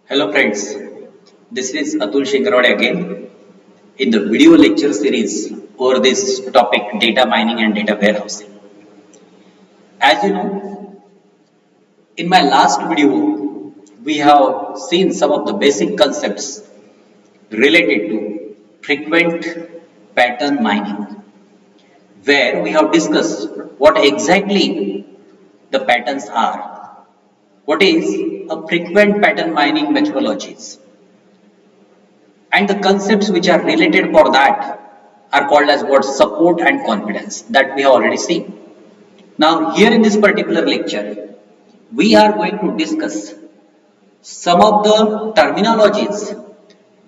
Hello friends, this is Atul Shingarwade again in the video lecture series over this topic data mining and data warehousing. As you know, in my last video, we have seen some of the basic concepts related to frequent pattern mining, where we have discussed what exactly the patterns are, what is a frequent pattern mining methodologies, and the concepts which are related for that are called as what support and confidence that we have already seen. Now here in this particular lecture, we are going to discuss some of the terminologies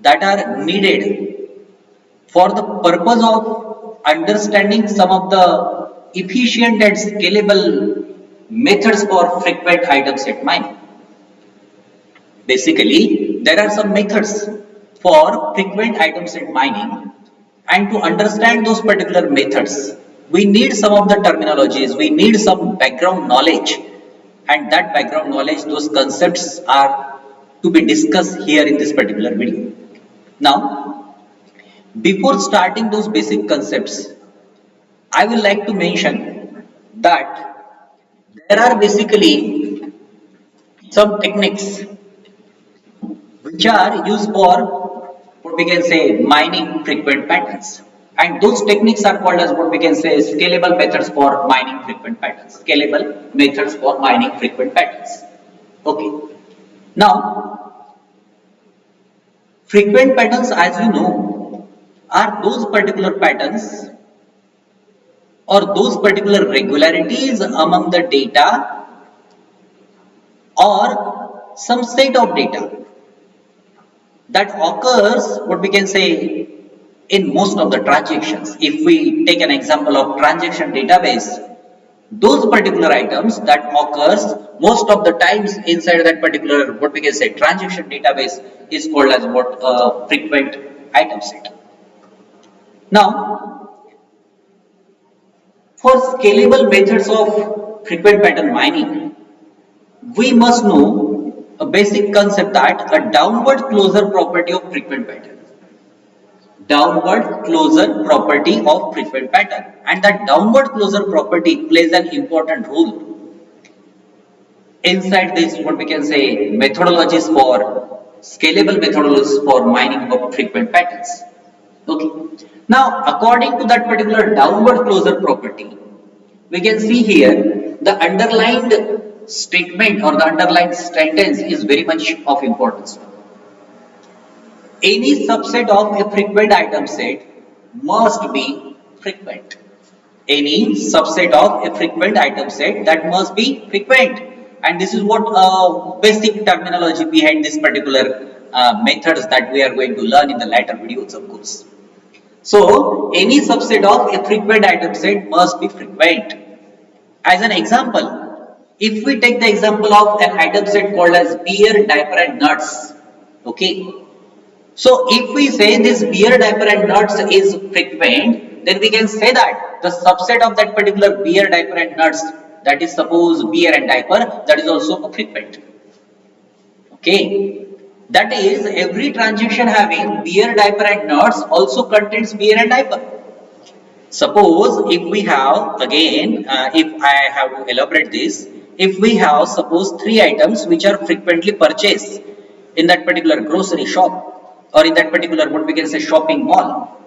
that are needed for the purpose of understanding some of the efficient and scalable methods for frequent item set mining. Basically, there are some methods for frequent item set mining, and to understand those particular methods, we need some of the terminologies, we need some background knowledge, and that background knowledge, those concepts are to be discussed here in this particular video. Now, before starting those basic concepts, I will like to mention that there are basically some techniques which are used for what we can say mining frequent patterns, and those techniques are called as what we can say scalable methods for mining frequent patterns. Scalable methods for mining frequent patterns. Okay, now frequent patterns, as you know, are those particular patterns or those particular regularities among the data or some set of data that occurs what we can say in most of the transactions. If we take an example of transaction database, those particular items that occurs most of the times inside that particular what we can say transaction database is called as what frequent item set. Now for scalable methods of frequent pattern mining, we must know a basic concept that a downward closure property of frequent pattern. Downward closure property of frequent pattern, and that downward closure property plays an important role inside this what we can say methodologies for scalable methodologies for mining of frequent patterns. Okay. Now according to that particular downward closure property, we can see here the underlined statement or the underlined sentence is very much of importance. Any subset of a frequent item set must be frequent. Any subset of a frequent item set that must be frequent, and this is what basic terminology behind this particular methods that we are going to learn in the later videos, of course. So any subset of a frequent item set must be frequent. As an example, if we take the example of an item set called as beer, diaper and nuts, okay. So if we say this beer, diaper and nuts is frequent, then we can say that the subset of that particular beer, diaper and nuts, that is suppose beer and diaper, that is also frequent. Okay. That is every transaction having beer, diaper and nuts also contains beer and diaper. Suppose if we have again, if I have to elaborate this, if we have suppose 3 items which are frequently purchased in that particular grocery shop or in that particular what we can say shopping mall,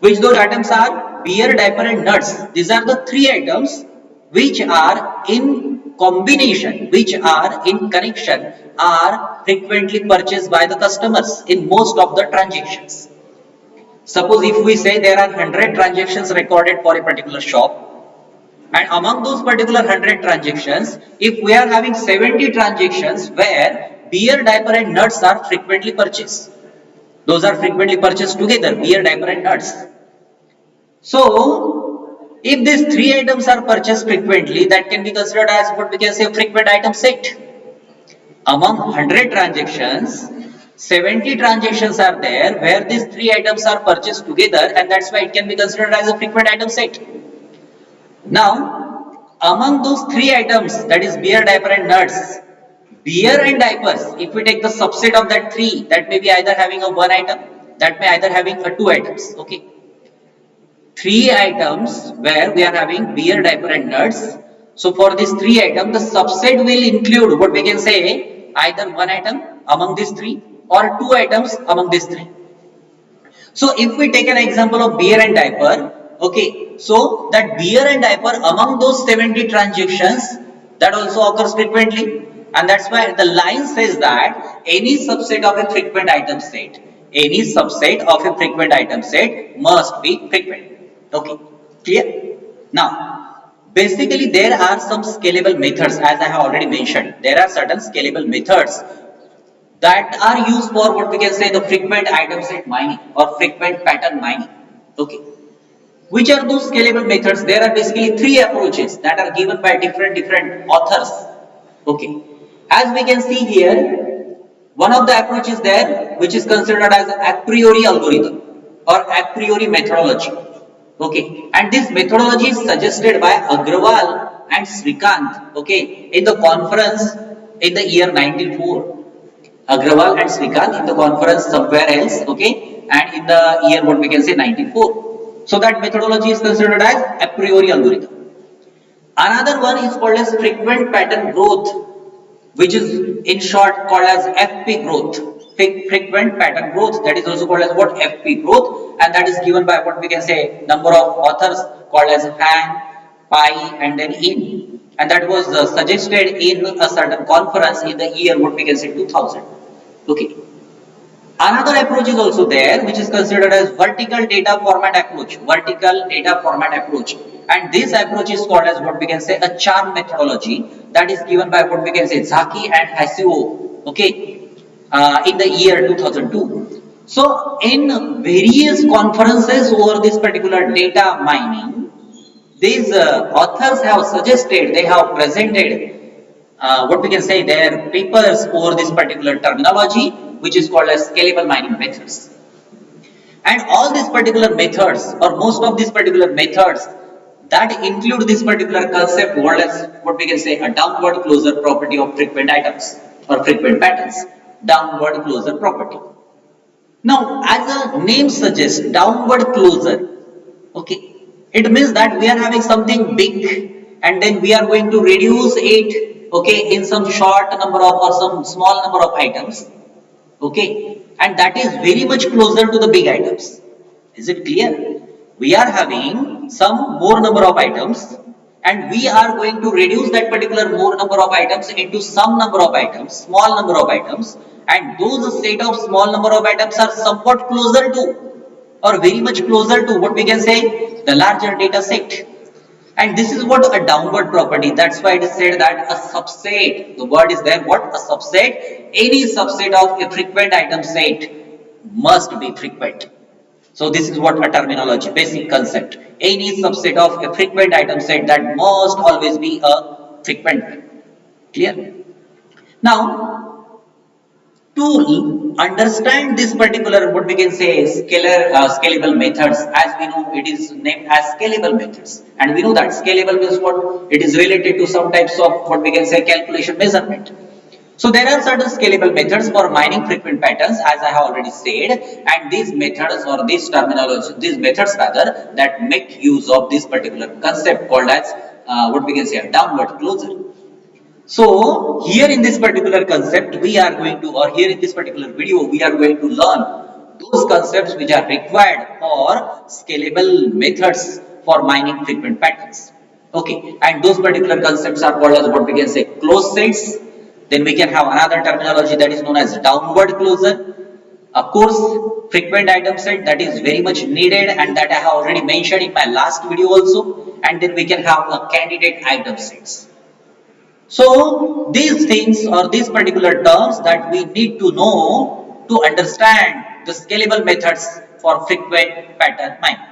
which those items are beer, diaper and nuts. These are the 3 items which are in combination, which are in connection, are frequently purchased by the customers in most of the transactions. Suppose if we say there are 100 transactions recorded for a particular shop, and among those particular 100 transactions, if we are having 70 transactions where beer, diaper and nuts are frequently purchased, those are frequently purchased together, beer, diaper and nuts. So if these 3 items are purchased frequently, that can be considered as what we can say frequent item set. Among 100 transactions, 70 transactions are there where these 3 items are purchased together, and that's why it can be considered as a frequent item set. Now among those 3 items, that is beer, diaper and nuts, Beer and diapers, if we take the subset of that three, that may be either having a one item, that may either having a two items. Okay, three items where we are having beer, diaper and nuts. So for these three items, the subset will include what we can say either one item among these three or two items among these three. So if we take an example of beer and diaper, okay, so that beer and diaper among those 70 transactions, that also occurs frequently, and that's why the line says that any subset of a frequent item set, any subset of a frequent item set must be frequent. Okay, clear? Now, basically there are some scalable methods, as I have already mentioned. There are certain scalable methods that are used for what we can say the frequent item set mining or frequent pattern mining. Okay, which are those scalable methods? There are basically three approaches that are given by different authors. Okay, as we can see here, one of the approaches there which is considered as a priori algorithm or a priori methodology. Okay, and this methodology is suggested by Agrawal and Srikant. Okay, in the conference in the year 1904. Agrawal and Srikant in the conference somewhere else, okay, and in the year what we can say 94. So that methodology is considered as a priori algorithm. Another one is called as frequent pattern growth, which is in short called as FP growth. Frequent pattern growth, that is also called as what? FP growth, and that is given by what we can say number of authors called as Han, Pi and then In, and that was suggested in a certain conference in the year what we can say 2000. Okay. Another approach is also there, which is considered as vertical data format approach. Vertical data format approach, and this approach is called as what we can say a charm methodology. That is given by what we can say Zaki and Hasio. Okay, in the year 2002. So in various conferences over this particular data mining, these authors have suggested, they have presented what we can say their papers over this particular terminology, which is called as scalable mining methods. And all these particular methods or most of these particular methods that include this particular concept called as what we can say a downward closure property of frequent items or frequent patterns. Downward closure property. Now, as the name suggests, downward closure, okay, it means that we are having something big and then we are going to reduce it, okay, in some short number of or some small number of items, okay, and that is very much closer to the big items. Is it clear? We are having some more number of items and we are going to reduce that particular more number of items into some number of items, small number of items, and those set of small number of items are somewhat closer to or very much closer to what we can say the larger data set. And this is what a downward property. That's why it is said that a subset, the word is there, what? A subset, any subset of a frequent item set must be frequent. So this is what a terminology, basic concept. Any subset of a frequent item set that must always be a frequent. Clear? Now, to understand this particular what we can say scalable methods, as we know it is named as scalable methods, and we know that scalable means what? It is related to some types of what we can say calculation measurement. So there are certain scalable methods for mining frequent patterns, as I have already said, and these methods or these terminology, these methods rather, that make use of this particular concept called as what we can say a downward closure. So here in this particular concept we are going to, or here in this particular video we are going to learn those concepts which are required for scalable methods for mining frequent patterns. Okay, and those particular concepts are called as what we can say closed sets. Then we can have another terminology that is known as downward closure. Of course, frequent item set, that is very much needed and that I have already mentioned in my last video also. And then we can have a candidate item sets. So these things or these particular terms that we need to know to understand the scalable methods for frequent pattern mining.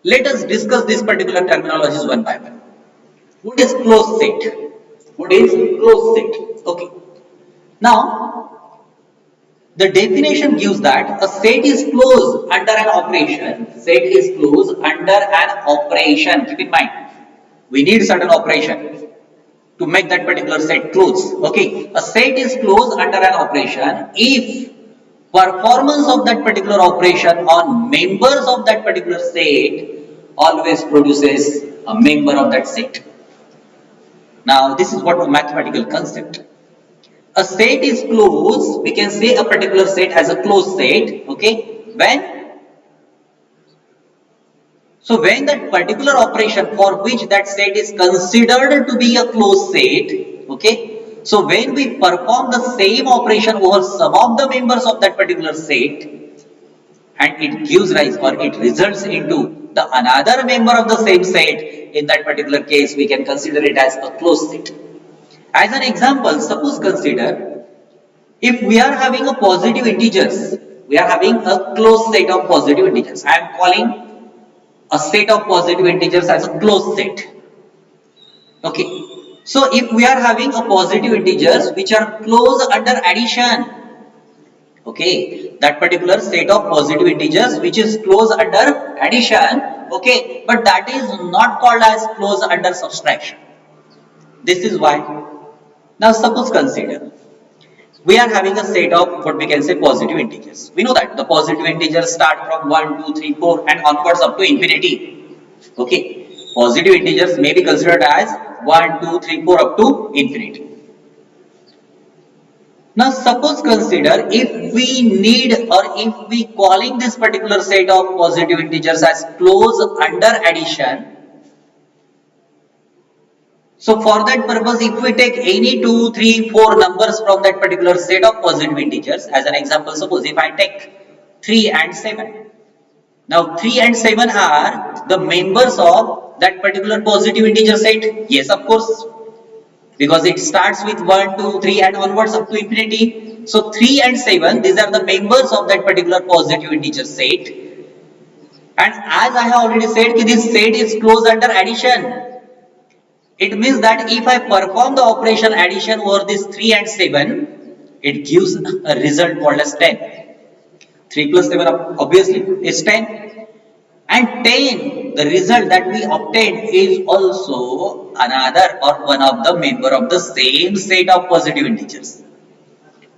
Let us discuss these particular terminologies one by one. What is closed set? What is closed set? Okay. Now, the definition gives that a set is closed under an operation. Set is closed under an operation. Keep in mind, we need certain operation to make that particular set close. Okay, a set is closed under an operation if performance of that particular operation on members of that particular set always produces a member of that set. Now this is what a mathematical concept. A set is closed, we can say a particular set has a closed set, okay, when that particular operation for which that set is considered to be a closed set, okay, so when we perform the same operation over some of the members of that particular set and it gives rise or it results into the another member of the same set, in that particular case we can consider it as a closed set. As an example, suppose consider if we are having a positive integers, we are having a closed set of positive integers. I am calling a set of positive integers as a closed set. Okay. So if we are having a positive integers which are closed under addition, okay, that particular set of positive integers which is closed under addition, okay, but that is not called as closed under subtraction. This is why. Now suppose consider we are having a set of what we can say positive integers. We know that the positive integers start from 1, 2, 3, 4 and onwards up to infinity. Okay, positive integers may be considered as 1, 2, 3, 4 up to infinity. Now suppose consider if we need or if we calling this particular set of positive integers as closed under addition. So for that purpose, if we take any 2, 3, 4 numbers from that particular set of positive integers, as an example, suppose if I take 3 and 7. Now 3 and 7 are the members of that particular positive integer set. Yes, of course, because it starts with 1, 2, 3 and onwards up to infinity. So 3 and 7, these are the members of that particular positive integer set. And as I have already said, this set is closed under addition. It means that if I perform the operation addition over this 3 and 7, it gives a result called as 10. 3 plus 7 obviously is 10. And 10, the result that we obtained is also another or one of the member of the same set of positive integers.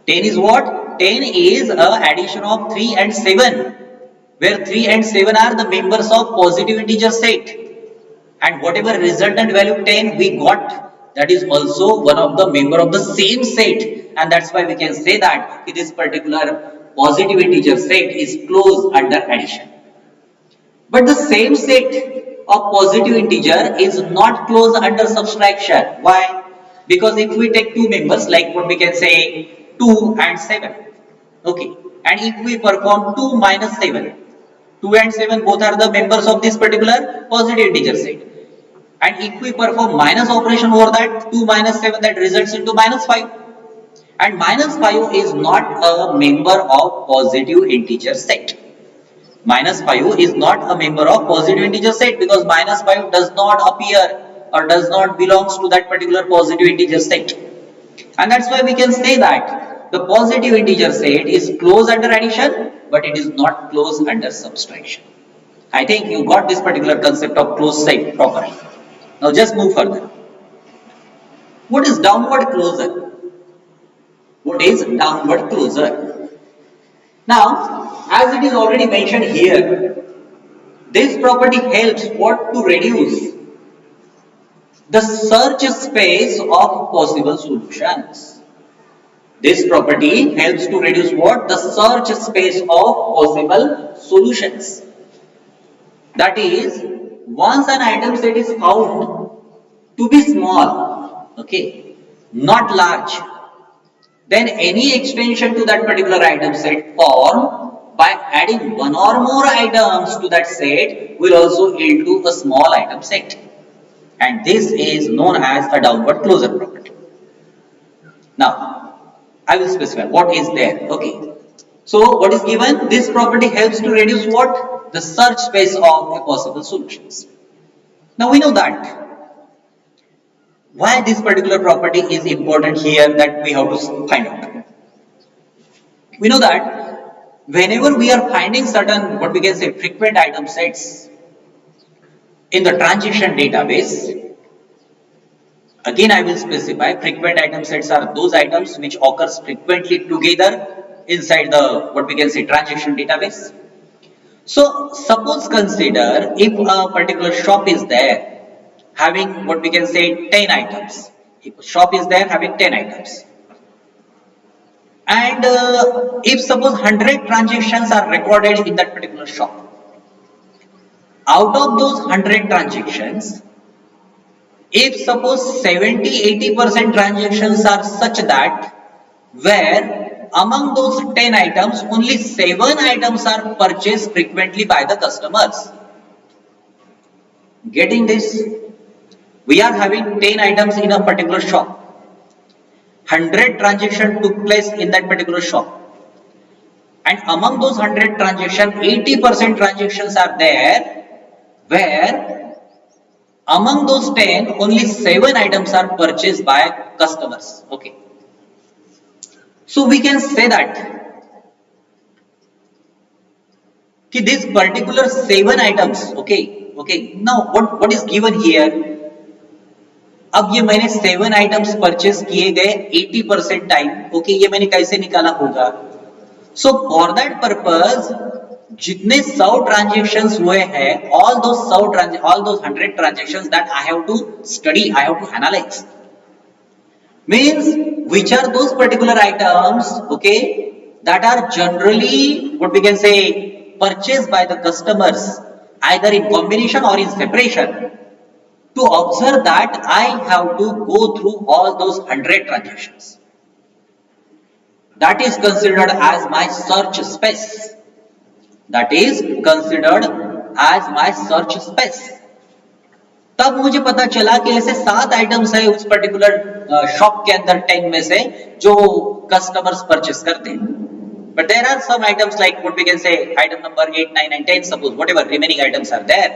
10 is what? 10 is a addition of 3 and 7, where 3 and 7 are the members of positive integer set. And whatever resultant value 10 we got, that is also one of the member of the same set, and that's why we can say that this particular positive integer set is closed under addition. But the same set of positive integer is not closed under subtraction. Why? Because if we take two members, like what we can say 2 and 7, okay, and if we perform 2 minus 7, 2 and 7 both are the members of this particular positive integer set. And if we perform minus operation over that, 2 minus 7, that results into minus 5. And minus 5 is not a member of positive integer set. Minus 5 is not a member of positive integer set because minus 5 does not appear or does not belongs to that particular positive integer set. And that's why we can say that the positive integer set is closed under addition, but it is not closed under subtraction. I think you got this particular concept of closed set properly. Now just move further. What is downward closure? What is downward closure? Now, as it is already mentioned here, this property helps what to reduce the search space of possible solutions. This property helps to reduce what? The search space of possible solutions. That is, once an item set is found to be small, okay, not large, then any extension to that particular item set formed by adding one or more items to that set will also yield to a small item set. And this is known as a downward closure property. Now, I will specify what is there. Okay. So, what is given? This property helps to reduce what? The search space of possible solutions. Now, we know that. Why this particular property is important here that we have to find out. We know that whenever we are finding certain, what we can say, frequent item sets in the transaction database, Again, I will specify frequent item sets are those items which occurs frequently together inside the what we can say transaction database. So suppose consider if a particular shop is there having what we can say 10 items. If a shop is there having 10 items and if suppose 100 transactions are recorded in that particular shop, out of those 100 transactions, if suppose 70-80% transactions are such that where among those 10 items only 7 items are purchased frequently by the customers. Getting this? We are having 10 items in a particular shop. 100 transactions took place in that particular shop. And among those 100 transactions, 80% transactions are there where among those 10, only 7 items are purchased by customers. Okay. So we can say that this particular 7 items, okay. Now what is given here? अब ये मैंने 7 items purchase किए गए 80% time, okay, ये मैंने कैसे निकाला होगा? सो फॉर दैट पर्पज जितने 100 ट्रांजेक्शंस हुए हैं, all those 100 transactions that I have to study, I have to analyse, means which are those particular items, okay, that are generally what we can say purchased by the customers either in combination or in separation. To observe that, I have to go through all those 100 transactions. That is considered as my search space. That is considered as my search space. तब मुझे पता चला कि ऐसे 7 items है उस particular shop के अंदर 10 में से जो कस्टमर्स परचेस करते हैं. But there are some items like what we can say item number 8, 9 and 10, suppose whatever remaining items are there,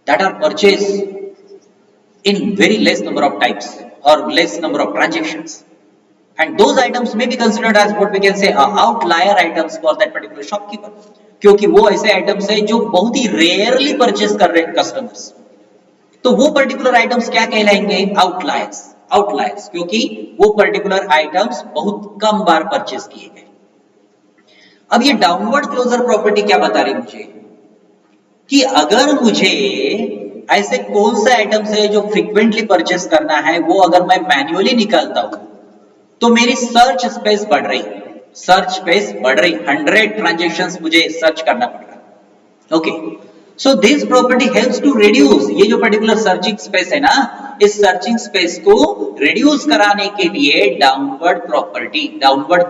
that are purchased in very less number of types or less number of transactions, and those items may be considered as what we can say outlier items for that particular shopkeeper, क्योंकि वो ऐसे items है जो बहुत ही rarely purchase कर रहे हैं customers. तो वो पर्टिकुलर आइटम्स क्या कहलाएंगे? आउटलायर्स, क्योंकि वो पर्टिकुलर आइटम्स बहुत कम बार परचेस किए गए. अब ये डाउनवर्ड क्लोजर प्रॉपर्टी क्या बता रही मुझे कि अगर मुझे ऐसे कौन से आइटम्स है जो फ्रीक्वेंटली परचेस करना है, वो अगर मैं मैन्युअली निकालता हूं तो मेरी सर्च स्पेस बढ़ रही, 100 ट्रांजेक्शंस मुझे सर्च करना पड़ रहा. Okay, so this property helps to reduce, ये जो पर्टिकुलर सर्चिंग स्पेस है ना, इस सर्चिंग स्पेस को रिड्यूस कराने के लिए डाउनवर्ड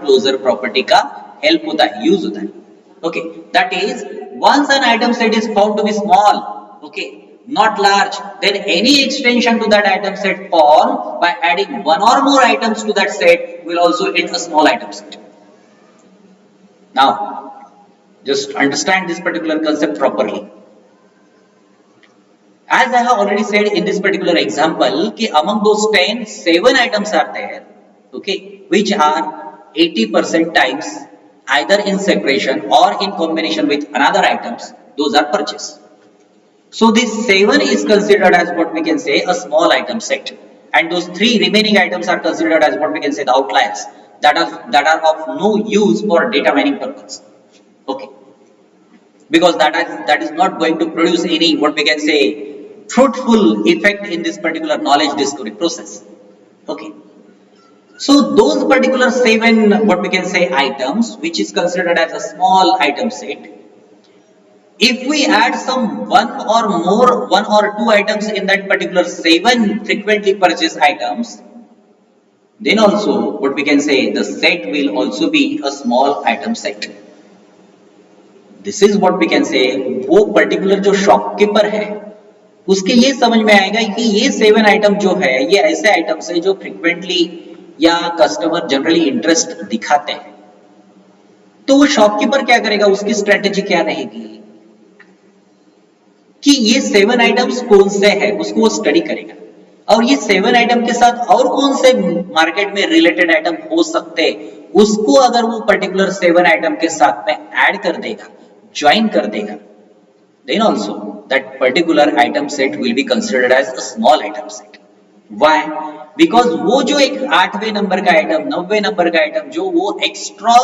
क्लोजर प्रॉपर्टी का हेल्प होता है, यूज होता है. Okay, that is once an item set is found to be small, okay, not large, then any extension to that item set formed by adding one or more items to that set will also end a small item set. Now, just understand this particular concept properly. As I have already said in this particular example, कि among those 10, 7 items are there, okay, which are 80% times either in separation or in combination with another items, those are purchased. So this 7 is considered as what we can say a small item set, and those 3 remaining items are considered as what we can say the outliers that are of no use for data mining purpose. Okay, because that is not going to produce any what we can say fruitful effect in this particular knowledge discovery process. Okay. So those particular 7 what we can say items which is considered as a small item set, if we add some one or two items in that particular 7 frequently purchased items, then also what we can say the set will also be a small item set. This is what we can say वो particular जो shopkeeper है उसके ये समझ में आएगा कि ये 7 आइटम जो है ये ऐसे आइटम्स है जो फ्रीक्वेंटली या कस्टमर जनरली इंटरेस्ट दिखाते हैं. तो वो शॉपकीपर क्या करेगा, उसकी स्ट्रेटेजी क्या रहेगी कि ये 7 आइटम्स कौन से हैं, उसको वो स्टडी करेगा, और ये 7 आइटम के साथ और कौन से मार्केट में रिलेटेड आइटम हो सकते हैं, उसको अगर वो पर्टिकुलर 7 आइटम के साथ में ऐड कर देगा, ज्वाइन कर देगा, then also that particular item set will be considered as a small item set. Why? Because वो जो एक 8वें नंबर का आइटम, 9वें नंबर का आइटम, जो वो एक्स्ट्रा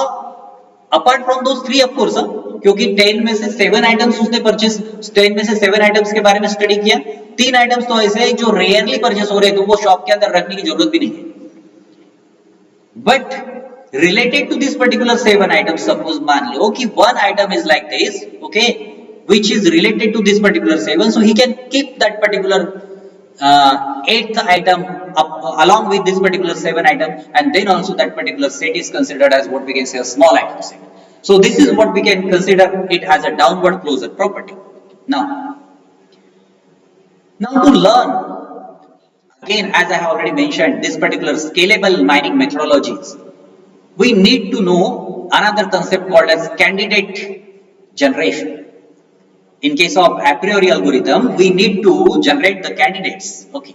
अपार्ट फ्रॉम दो 3 ऑफ कोर्स, क्योंकि 10 में से 7 आइटम्स उसने परचेस, 10 में से 7 आइटम्स के बारे में स्टडी किया, 3 आइटम्स तो ऐसे हैं जो रेयरली परचेस हो रहे हैं, तो वो शॉप के अंदर रखने की जरूरत भी नहीं है. But related to this particular 7 items, suppose मान लो कि one item is like this, okay, which is related to this particular 7, so he can keep that particular 8th item up, along with this particular 7 item, and then also that particular set is considered as what we can say a small item set. So this is what we can consider it as a downward closure property. Now to learn, again, as I have already mentioned, this particular scalable mining methodologies, we need to know another concept called as candidate generation. In case of a priori algorithm, we need to generate the candidates. Okay.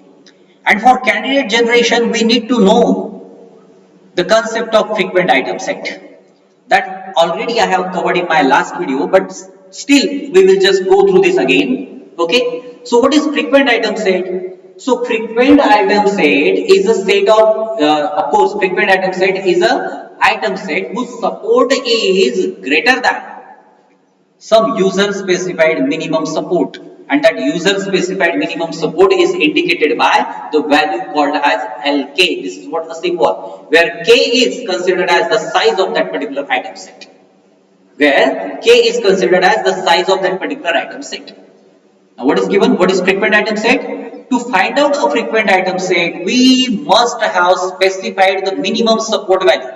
And for candidate generation, we need to know the concept of frequent item set. That already I have covered in my last video, but still we will just go through this again. Okay. So what is frequent item set? So frequent item set is a set of course, frequent item set is a item set whose support is greater than some user specified minimum support, and that user specified minimum support is indicated by the value called as LK. This is what a symbol, where K is considered as the size of that particular item set. Where K is considered as the size of that particular item set. Now what is given? What is frequent item set? To find out a frequent item set, we must have specified the minimum support value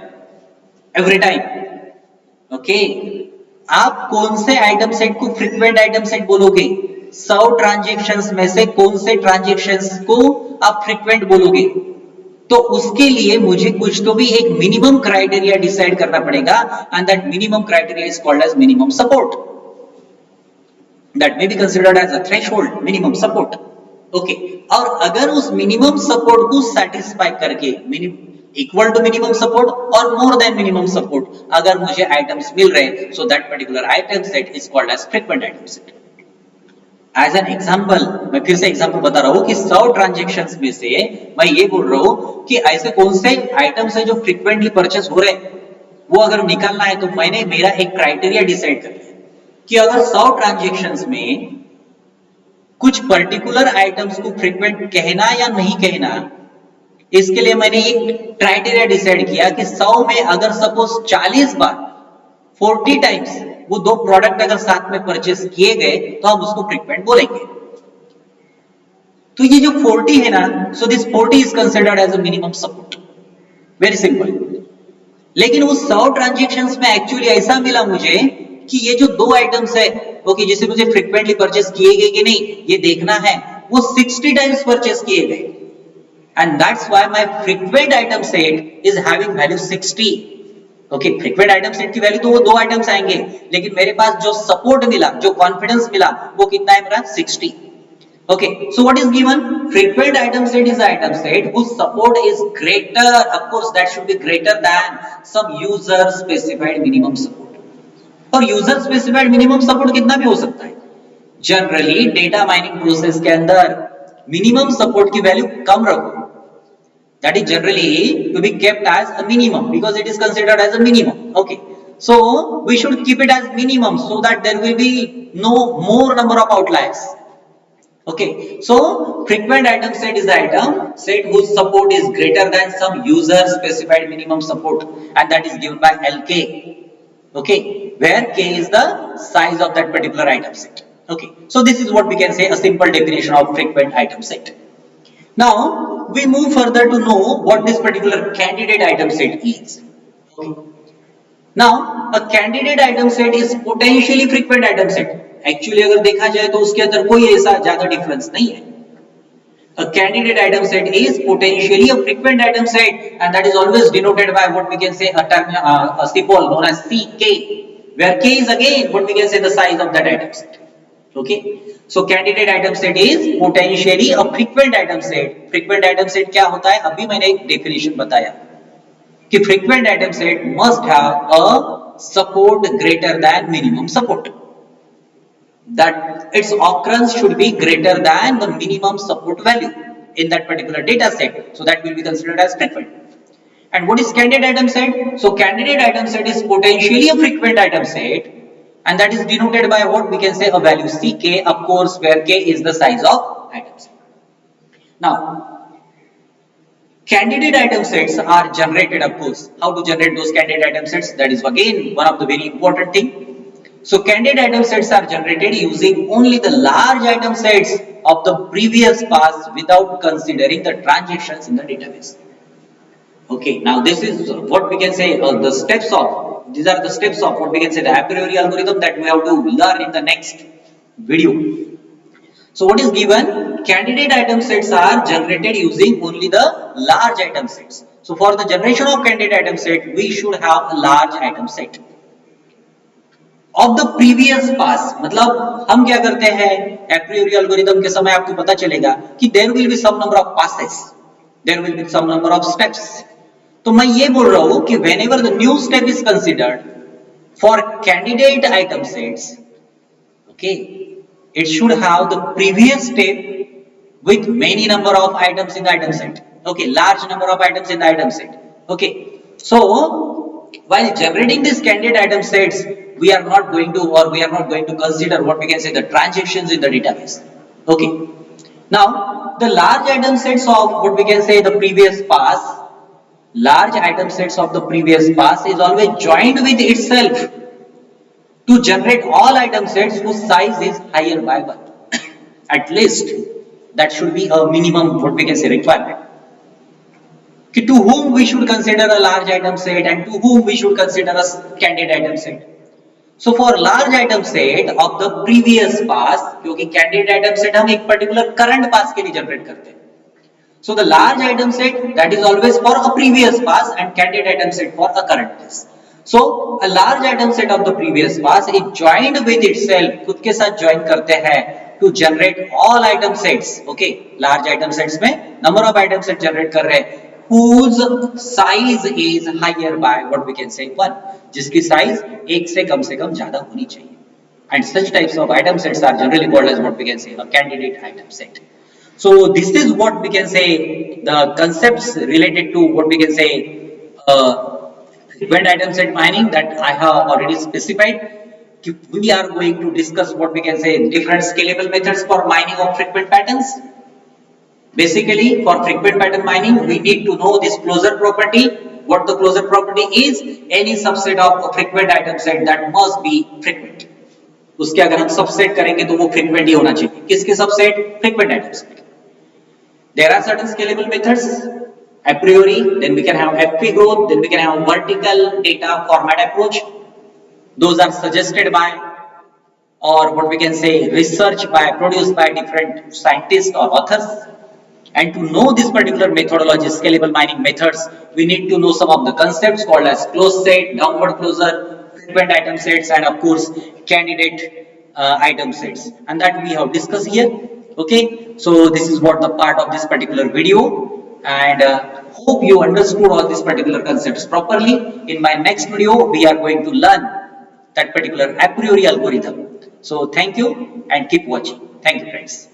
every time. Okay. आप कौन से item set को frequent item set बोलोगे? 100 transactions में से कौन से transactions को आप फ्रीक्वेंट बोलोगे? तो उसके लिए मुझे कुछ तो भी एक मिनिमम क्राइटेरिया डिसाइड करना पड़ेगा, and that minimum criteria is called as minimum support. That may be considered as a threshold minimum support. Okay. और अगर उस मिनिमम सपोर्ट को सेटिस्फाई करके, इक्वल टू मिनिमम सपोर्ट और मोर देन मिनिमम सपोर्ट अगर मुझे आइटम्स मिल रहे, so that particular item set is called as frequent item set. As an example, मैं फिर से एग्जांपल बता रहा हूं कि 100 ट्रांजैक्शंस में से मैं ये बोल रहा हूं कि ऐसे कौन से आइटम्स है जो फ्रीक्वेंटली परचेस हो रहे हैं, वो अगर निकालना है तो मैंने मेरा एक क्राइटेरिया डिसाइड कर लिया कि अगर 100 ट्रांजैक्शंस में कुछ पर्टिकुलर आइटम्स को फ्रीक्वेंट कहना या नहीं कहना, इसके लिए मैंने एक क्राइटेरिया डिसाइड किया कि 100 में अगर सपोज 40 बार 40 टाइम्स वो दो प्रोडक्ट अगर साथ में परचेस किए गए तो हम उसको फ्रीक्वेंट बोलेंगे. तो ये जो 40 है ना, so this 40 is considered as a minimum support. Very simple. लेकिन वो 100 ट्रांजैक्शंस में एक्चुअली ऐसा मिला मुझे कि ये जो दो आइटम्स है, ओके, जिसे मुझे फ्रीक्वेंटली परचेस किए गए कि नहीं ये देखना है, वो 60 टाइम्स परचेस किए गए. And that's why my frequent item set is having value 60. Okay, frequent item set की वैल्यू तो वो दो आइटम्स आएंगे, लेकिन मेरे पास जो सपोर्ट मिला, जो कॉन्फिडेंस मिला, वो कितना है मेरा? 60. Okay, so what is given? Frequent item set is item set whose support is greater. Of course, that should be greater than some user specified minimum support. और यूजर स्पेसिफाइड मिनिमम सपोर्ट कितना भी हो सकता है. Generally data mining process के अंदर minimum support की value कम रखो. That is generally to be kept as a minimum because it is considered as a minimum. Okay, so we should keep it as minimum so that there will be no more number of outliers. Okay, so frequent item set is the item set whose support is greater than some user specified minimum support, and that is given by LK. Okay, where K is the size of that particular item set. Okay, so this is what we can say a simple definition of frequent item set. Now we move further to know what this particular candidate item set is. Okay. Now a candidate item set is potentially frequent item set. Actually अगर देखा जाए तो उसके अंदर कोई ऐसा ज्यादा difference नहीं है. A candidate item set is potentially a frequent item set, and that is always denoted by what we can say a term, a symbol known as CK, where K is again what we can say the size of that item set. Okay, so candidate item set is potentially a frequent item set. Frequent item set क्या होता है? अभी मैंने एक definition बताया कि frequent item set must have a support greater than minimum support. That its occurrence should be greater than the minimum support value. in that particular data set. So that will be considered as frequent. And what is candidate item set? So candidate item set is potentially a frequent item set, and that is denoted by what we can say a value Ck, of course, where K is the size of item set. Now, candidate item sets are generated, of course. How to generate those candidate item sets? That is again one of the very important thing. So candidate item sets are generated using only the large item sets of the previous pass without considering the transactions in the database. Okay, now this is what we can say the steps of, these are the steps of what we can say the a priori algorithm that we have to learn in the next video. So what is given? Candidate item sets are generated using only the large item sets. So for the generation of candidate item set, we should have a large item set of the previous pass. मतलब हम क्या करते हैं a priori algorithm के समय आपको पता चलेगा कि there will be some number of passes, there will be some number of steps. तो मैं ये बोल रहा हूं कि whenever the new step is considered for candidate item sets, okay, it should have the previous step with many number of items in the item set. Okay, large number of items in the item set. Okay, so while generating these candidate item sets, we are not going to consider what we can say the transactions in the database. Okay, now the large item sets of what we can say the previous pass, large item sets of the previous pass is always joined with itself to generate all item sets whose size is higher by 1. At least that should be a minimum what we can say requirement. To whom we should consider a large item set and to whom we should consider a candidate item set. So for large item set of the previous pass, क्योंकि candidate item set हम एक particular current pass के लिए generate करते हैं. So the large item set that is always for a previous pass and candidate item set for a current pass. So a large item set of the previous pass is joined with itself, खुद के साथ join करते हैं to generate all item sets. Okay, large item sets में number of item set generate कर रहे हैं whose size is higher by what we can say 1, जिसकी size एक से कम ज्यादा होनी चाहिए. And such types of item sets are generally called as what we can say a candidate item set. So this is what we can say the concepts related to what we can say frequent item set mining that I have already specified. We are going to discuss what we can say different scalable methods for mining of frequent patterns. Basically, for frequent pattern mining, we need to know this closure property. What the closure property is? Any subset of a frequent item set that must be frequent. उसके अगर हम subset करेंगे तो वो frequent ही होना चाहिए. किसके subset? Frequent item set. There are certain scalable methods. A priori, then we can have FP growth, then we can have vertical data format approach. Those are suggested by or what we can say research by produced by different scientists or authors. And to know this particular methodology, scalable mining methods, we need to know some of the concepts called as closed set, downward closure, frequent item sets, and of course candidate item sets, and that we have discussed here. Okay, so this is what the part of this particular video, and hope you understood all these particular concepts properly. In my next video, we are going to learn that particular a priori algorithm. So thank you and keep watching. Thank you, friends.